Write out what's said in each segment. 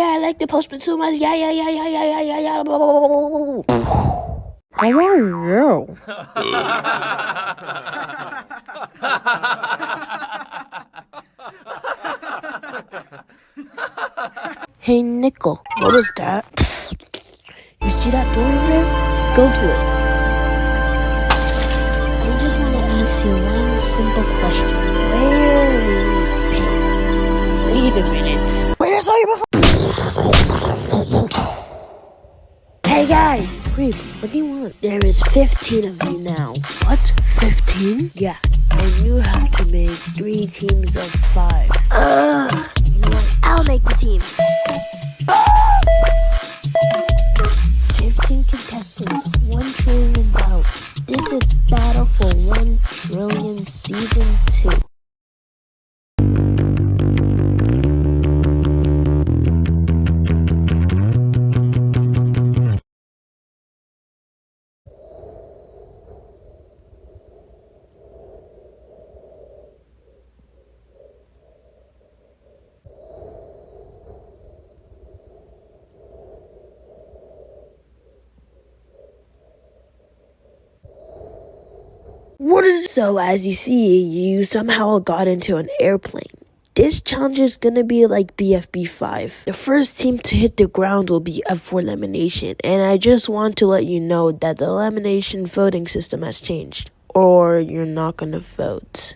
I like the postman so much. Yeah. Blah, blah, blah. How are you? Hey, Nickel. What was that? You see that door over there? Go to it. I just want to ask you one simple question. Where is Pete? Wait a minute. Wait, I saw you before. Hey, guys. Wait, what do you want? There is 15 of you now. What? 15? Yeah. And you have to make 3 teams of 5. I'll make the team. 15 contestants, 1 trillion vote. This is Battle for 1 Trillion Season 2. What is so? As you see, you somehow got into an airplane. This challenge is gonna be like BFB 5. The first team to hit the ground will be up for elimination, and I just want to let you know that the elimination voting system has changed, or you're not gonna vote.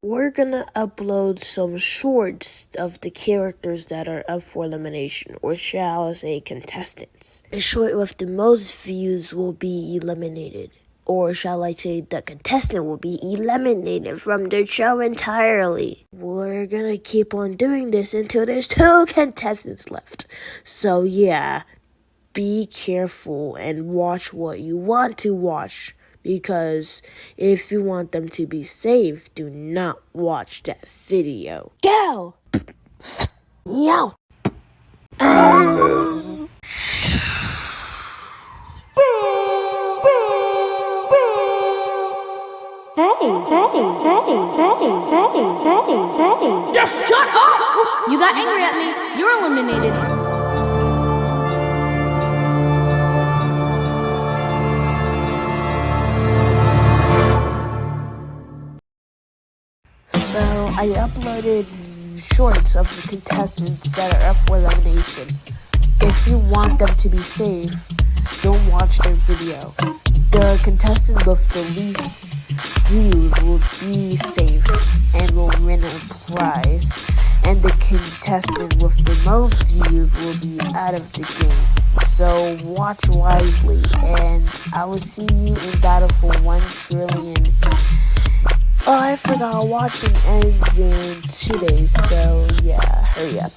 We're gonna upload some shorts of the characters that are up for elimination, or shall I say contestants. The short with the most views will be eliminated. Or shall I say the contestant will be eliminated from the show entirely. We're gonna keep on doing this until there's 2 contestants left. So yeah, be careful and watch what you want to watch. Because if you want them to be safe, do not watch that video. Go! Yow! Hey. Just shut up! You got angry at me. You're eliminated. So I uploaded shorts of the contestants that are up for elimination. If you want them to be safe, don't watch their video. The contestant with the least views will be safe and will win a prize. And the contestant with the most views will be out of the game. So watch wisely, and I will see you in Battle for 1 Trillion. Oh, I forgot watching ends in 2 days, so yeah, hurry up.